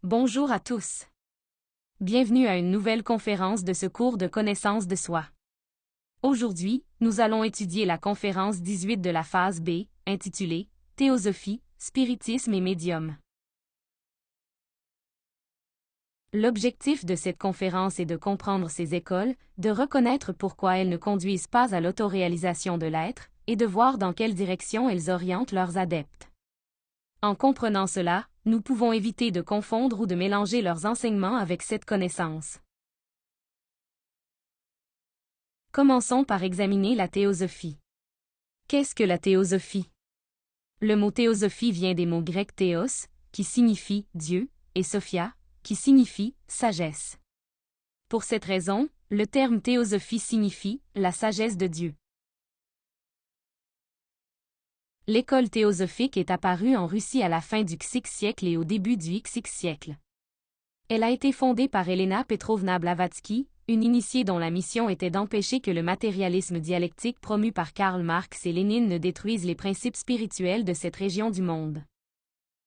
Bonjour à tous. Bienvenue à une nouvelle conférence de ce cours de connaissance de soi. Aujourd'hui, nous allons étudier la conférence 18 de la phase B, intitulée « Théosophie, spiritisme et médium ». L'objectif de cette conférence est de comprendre ces écoles, de reconnaître pourquoi elles ne conduisent pas à l'autoréalisation de l'être, et de voir dans quelle direction elles orientent leurs adeptes. En comprenant cela, nous pouvons éviter de confondre ou de mélanger leurs enseignements avec cette connaissance. Commençons par examiner la théosophie. Qu'est-ce que la théosophie? Le mot théosophie vient des mots grecs théos, qui signifie Dieu, et sophia, qui signifie sagesse. Pour cette raison, le terme théosophie signifie la sagesse de Dieu. L'école théosophique est apparue en Russie à la fin du Xe siècle et au début du Xe siècle. Elle a été fondée par Elena Petrovna Blavatsky, une initiée dont la mission était d'empêcher que le matérialisme dialectique promu par Karl Marx et Lénine ne détruise les principes spirituels de cette région du monde.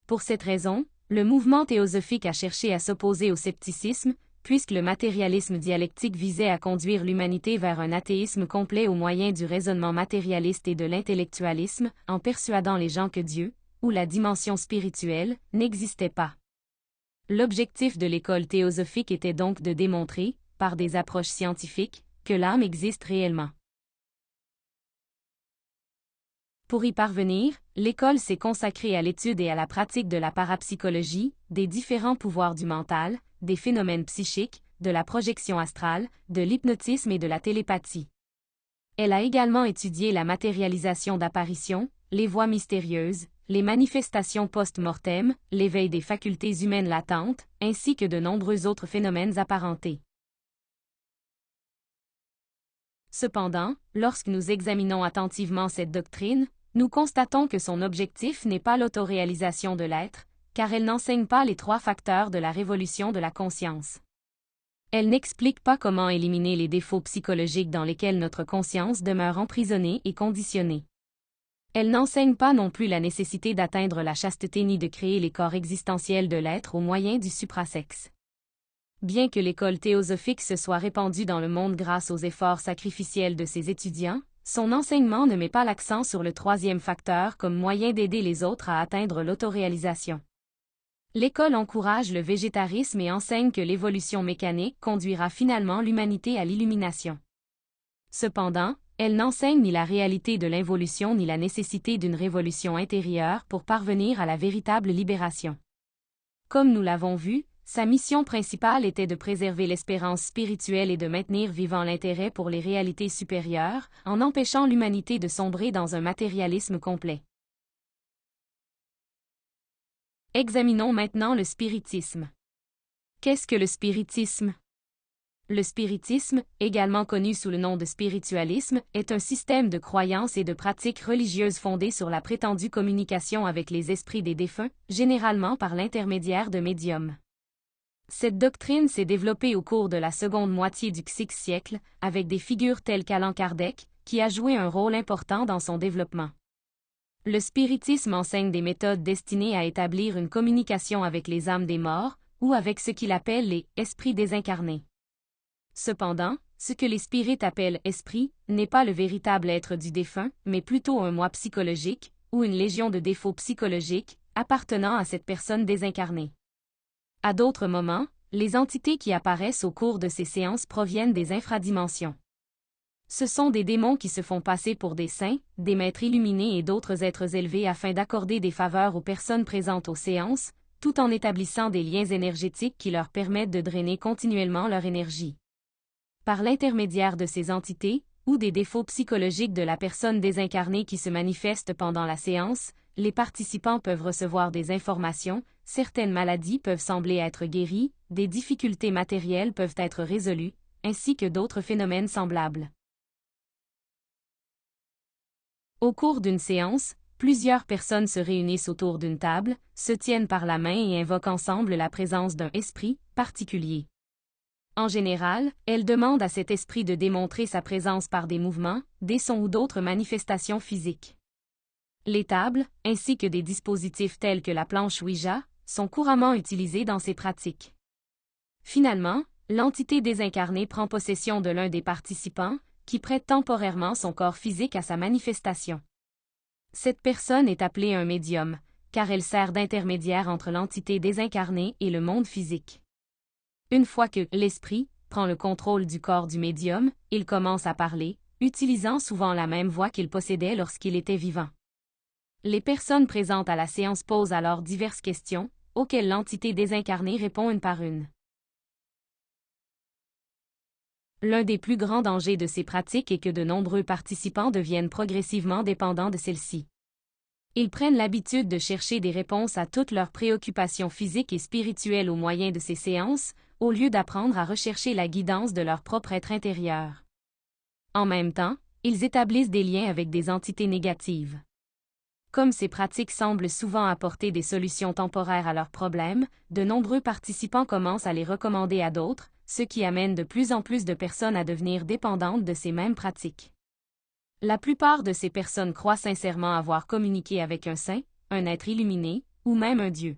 Pour cette raison, le mouvement théosophique a cherché à s'opposer au scepticisme, puisque le matérialisme dialectique visait à conduire l'humanité vers un athéisme complet au moyen du raisonnement matérialiste et de l'intellectualisme, en persuadant les gens que Dieu, ou la dimension spirituelle, n'existait pas. L'objectif de l'école théosophique était donc de démontrer, par des approches scientifiques, que l'âme existe réellement. Pour y parvenir, l'école s'est consacrée à l'étude et à la pratique de la parapsychologie, des différents pouvoirs du mental, des phénomènes psychiques, de la projection astrale, de l'hypnotisme et de la télépathie. Elle a également étudié la matérialisation d'apparitions, les voies mystérieuses, les manifestations post-mortem, l'éveil des facultés humaines latentes, ainsi que de nombreux autres phénomènes apparentés. Cependant, lorsque nous examinons attentivement cette doctrine, nous constatons que son objectif n'est pas l'autoréalisation de l'être, car elle n'enseigne pas les trois facteurs de la révolution de la conscience. Elle n'explique pas comment éliminer les défauts psychologiques dans lesquels notre conscience demeure emprisonnée et conditionnée. Elle n'enseigne pas non plus la nécessité d'atteindre la chasteté ni de créer les corps existentiels de l'être au moyen du suprasexe. Bien que l'école théosophique se soit répandue dans le monde grâce aux efforts sacrificiels de ses étudiants, son enseignement ne met pas l'accent sur le troisième facteur comme moyen d'aider les autres à atteindre l'autoréalisation. L'école encourage le végétarisme et enseigne que l'évolution mécanique conduira finalement l'humanité à l'illumination. Cependant, elle n'enseigne ni la réalité de l'involution ni la nécessité d'une révolution intérieure pour parvenir à la véritable libération. Comme nous l'avons vu, sa mission principale était de préserver l'espérance spirituelle et de maintenir vivant l'intérêt pour les réalités supérieures, en empêchant l'humanité de sombrer dans un matérialisme complet. Examinons maintenant le spiritisme. Qu'est-ce que le spiritisme? Le spiritisme, également connu sous le nom de spiritualisme, est un système de croyances et de pratiques religieuses fondé sur la prétendue communication avec les esprits des défunts, généralement par l'intermédiaire de médiums. Cette doctrine s'est développée au cours de la seconde moitié du Xe siècle, avec des figures telles qu'Allan Kardec, qui a joué un rôle important dans son développement. Le spiritisme enseigne des méthodes destinées à établir une communication avec les âmes des morts, ou avec ce qu'il appelle les « esprits désincarnés ». Cependant, ce que les spirites appellent « esprit » n'est pas le véritable être du défunt, mais plutôt un moi psychologique, ou une légion de défauts psychologiques, appartenant à cette personne désincarnée. À d'autres moments, les entités qui apparaissent au cours de ces séances proviennent des infradimensions. Ce sont des démons qui se font passer pour des saints, des maîtres illuminés et d'autres êtres élevés afin d'accorder des faveurs aux personnes présentes aux séances, tout en établissant des liens énergétiques qui leur permettent de drainer continuellement leur énergie. Par l'intermédiaire de ces entités, ou des défauts psychologiques de la personne désincarnée qui se manifestent pendant la séance, les participants peuvent recevoir des informations, certaines maladies peuvent sembler être guéries, des difficultés matérielles peuvent être résolues, ainsi que d'autres phénomènes semblables. Au cours d'une séance, plusieurs personnes se réunissent autour d'une table, se tiennent par la main et invoquent ensemble la présence d'un esprit particulier. En général, elles demandent à cet esprit de démontrer sa présence par des mouvements, des sons ou d'autres manifestations physiques. Les tables, ainsi que des dispositifs tels que la planche Ouija, sont couramment utilisés dans ces pratiques. Finalement, l'entité désincarnée prend possession de l'un des participants, qui prête temporairement son corps physique à sa manifestation. Cette personne est appelée un médium, car elle sert d'intermédiaire entre l'entité désincarnée et le monde physique. Une fois que l'esprit prend le contrôle du corps du médium, il commence à parler, utilisant souvent la même voix qu'il possédait lorsqu'il était vivant. Les personnes présentes à la séance posent alors diverses questions, auxquelles l'entité désincarnée répond une par une. L'un des plus grands dangers de ces pratiques est que de nombreux participants deviennent progressivement dépendants de celles-ci. Ils prennent l'habitude de chercher des réponses à toutes leurs préoccupations physiques et spirituelles au moyen de ces séances, au lieu d'apprendre à rechercher la guidance de leur propre être intérieur. En même temps, ils établissent des liens avec des entités négatives. Comme ces pratiques semblent souvent apporter des solutions temporaires à leurs problèmes, de nombreux participants commencent à les recommander à d'autres, ce qui amène de plus en plus de personnes à devenir dépendantes de ces mêmes pratiques. La plupart de ces personnes croient sincèrement avoir communiqué avec un saint, un être illuminé, ou même un dieu.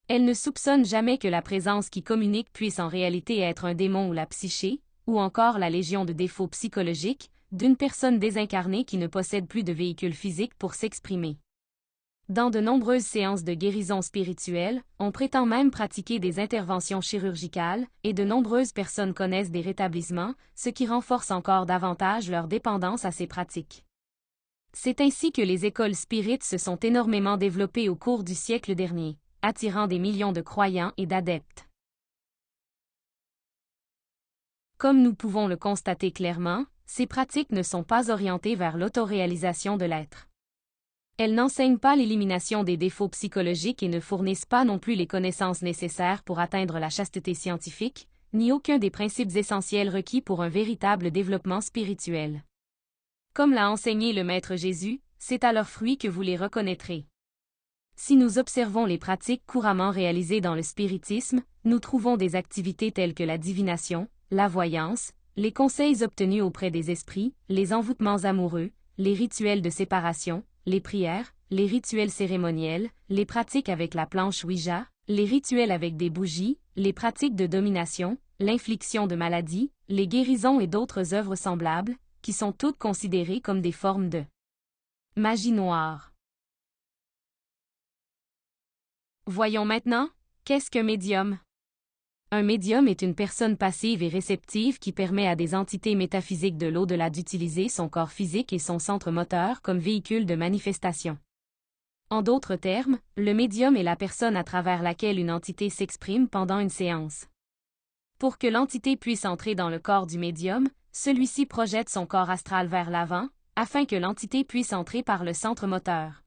Elles ne soupçonnent jamais que la présence qui communique puisse en réalité être un démon ou la psyché, ou encore la légion de défauts psychologiques, d'une personne désincarnée qui ne possède plus de véhicule physique pour s'exprimer. Dans de nombreuses séances de guérison spirituelle, on prétend même pratiquer des interventions chirurgicales, et de nombreuses personnes connaissent des rétablissements, ce qui renforce encore davantage leur dépendance à ces pratiques. C'est ainsi que les écoles spirites se sont énormément développées au cours du siècle dernier, attirant des millions de croyants et d'adeptes. Comme nous pouvons le constater clairement, ces pratiques ne sont pas orientées vers l'autoréalisation de l'être. Elles n'enseignent pas l'élimination des défauts psychologiques et ne fournissent pas non plus les connaissances nécessaires pour atteindre la chasteté scientifique, ni aucun des principes essentiels requis pour un véritable développement spirituel. Comme l'a enseigné le Maître Jésus, c'est à leurs fruits que vous les reconnaîtrez. Si nous observons les pratiques couramment réalisées dans le spiritisme, nous trouvons des activités telles que la divination, la voyance, les conseils obtenus auprès des esprits, les envoûtements amoureux, les rituels de séparation, les prières, les rituels cérémoniels, les pratiques avec la planche Ouija, les rituels avec des bougies, les pratiques de domination, l'infliction de maladies, les guérisons et d'autres œuvres semblables, qui sont toutes considérées comme des formes de magie noire. Voyons maintenant, qu'est-ce qu'un médium? Un médium est une personne passive et réceptive qui permet à des entités métaphysiques de l'au-delà d'utiliser son corps physique et son centre moteur comme véhicule de manifestation. En d'autres termes, le médium est la personne à travers laquelle une entité s'exprime pendant une séance. Pour que l'entité puisse entrer dans le corps du médium, celui-ci projette son corps astral vers l'avant, afin que l'entité puisse entrer par le centre moteur.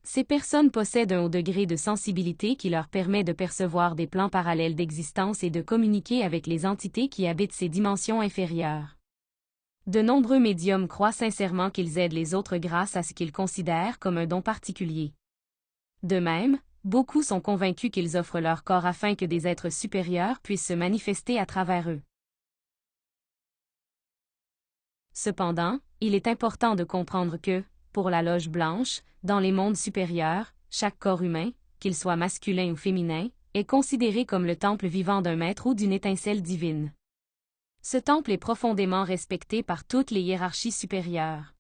Ces personnes possèdent un haut degré de sensibilité qui leur permet de percevoir des plans parallèles d'existence et de communiquer avec les entités qui habitent ces dimensions inférieures. De nombreux médiums croient sincèrement qu'ils aident les autres grâce à ce qu'ils considèrent comme un don particulier. De même, beaucoup sont convaincus qu'ils offrent leur corps afin que des êtres supérieurs puissent se manifester à travers eux. Cependant, il est important de comprendre que, pour la loge blanche, dans les mondes supérieurs, chaque corps humain, qu'il soit masculin ou féminin, est considéré comme le temple vivant d'un maître ou d'une étincelle divine. Ce temple est profondément respecté par toutes les hiérarchies supérieures.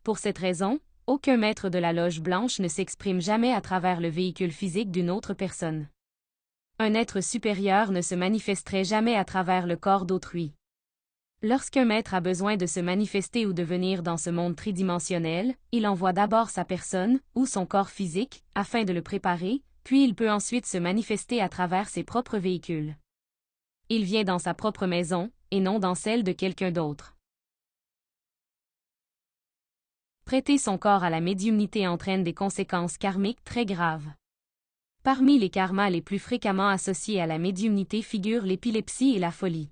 Pour cette raison, aucun maître de la loge blanche ne s'exprime jamais à travers le véhicule physique d'une autre personne. Un être supérieur ne se manifesterait jamais à travers le corps d'autrui. Lorsqu'un maître a besoin de se manifester ou de venir dans ce monde tridimensionnel, il envoie d'abord sa personne, ou son corps physique, afin de le préparer, puis il peut ensuite se manifester à travers ses propres véhicules. Il vient dans sa propre maison, et non dans celle de quelqu'un d'autre. Prêter son corps à la médiumnité entraîne des conséquences karmiques très graves. Parmi les karmas les plus fréquemment associés à la médiumnité figurent l'épilepsie et la folie.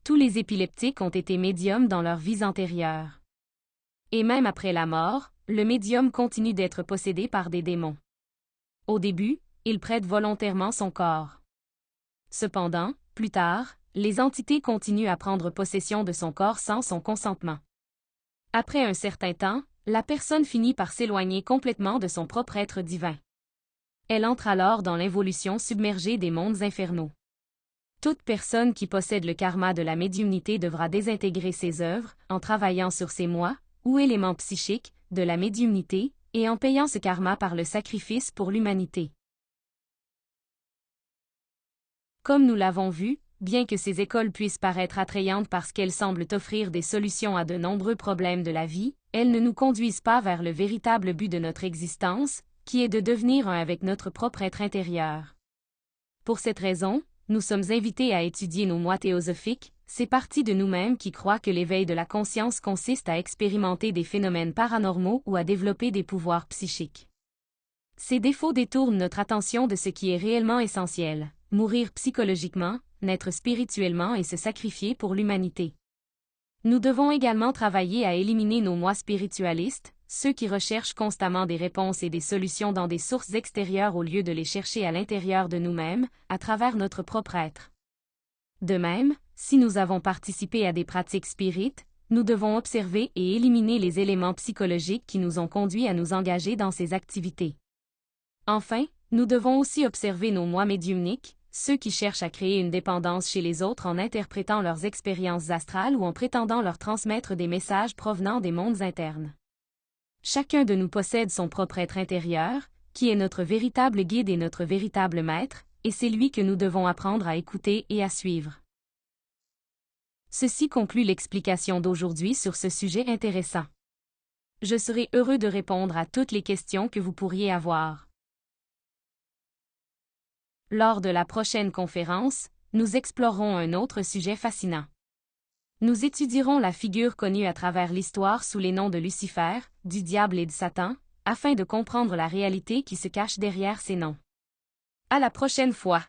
Tous les épileptiques ont été médiums dans leurs vies antérieures. Et même après la mort, le médium continue d'être possédé par des démons. Au début, il prête volontairement son corps. Cependant, plus tard, les entités continuent à prendre possession de son corps sans son consentement. Après un certain temps, la personne finit par s'éloigner complètement de son propre être divin. elle entre alors dans l'involution submergée des mondes infernaux. Toute personne qui possède le karma de la médiumnité devra désintégrer ses œuvres, en travaillant sur ses moi, ou éléments psychiques, de la médiumnité, et en payant ce karma par le sacrifice pour l'humanité. Comme nous l'avons vu, bien que ces écoles puissent paraître attrayantes parce qu'elles semblent offrir des solutions à de nombreux problèmes de la vie, elles ne nous conduisent pas vers le véritable but de notre existence, qui est de devenir un avec notre propre être intérieur. Pour cette raison, nous sommes invités à étudier nos moi théosophiques, ces parties de nous-mêmes qui croient que l'éveil de la conscience consiste à expérimenter des phénomènes paranormaux ou à développer des pouvoirs psychiques. Ces défauts détournent notre attention de ce qui est réellement essentiel, mourir psychologiquement, naître spirituellement et se sacrifier pour l'humanité. Nous devons également travailler à éliminer nos moi spiritualistes, ceux qui recherchent constamment des réponses et des solutions dans des sources extérieures au lieu de les chercher à l'intérieur de nous-mêmes, à travers notre propre être. De même, si nous avons participé à des pratiques spirites, nous devons observer et éliminer les éléments psychologiques qui nous ont conduits à nous engager dans ces activités. Enfin, nous devons aussi observer nos moi médiumniques, ceux qui cherchent à créer une dépendance chez les autres en interprétant leurs expériences astrales ou en prétendant leur transmettre des messages provenant des mondes internes. Chacun de nous possède son propre être intérieur, qui est notre véritable guide et notre véritable maître, et c'est lui que nous devons apprendre à écouter et à suivre. Ceci conclut l'explication d'aujourd'hui sur ce sujet intéressant. Je serai heureux de répondre à toutes les questions que vous pourriez avoir. Lors de la prochaine conférence, nous explorerons un autre sujet fascinant. Nous étudierons la figure connue à travers l'histoire sous les noms de Lucifer, du diable et de Satan, afin de comprendre la réalité qui se cache derrière ces noms. À la prochaine fois!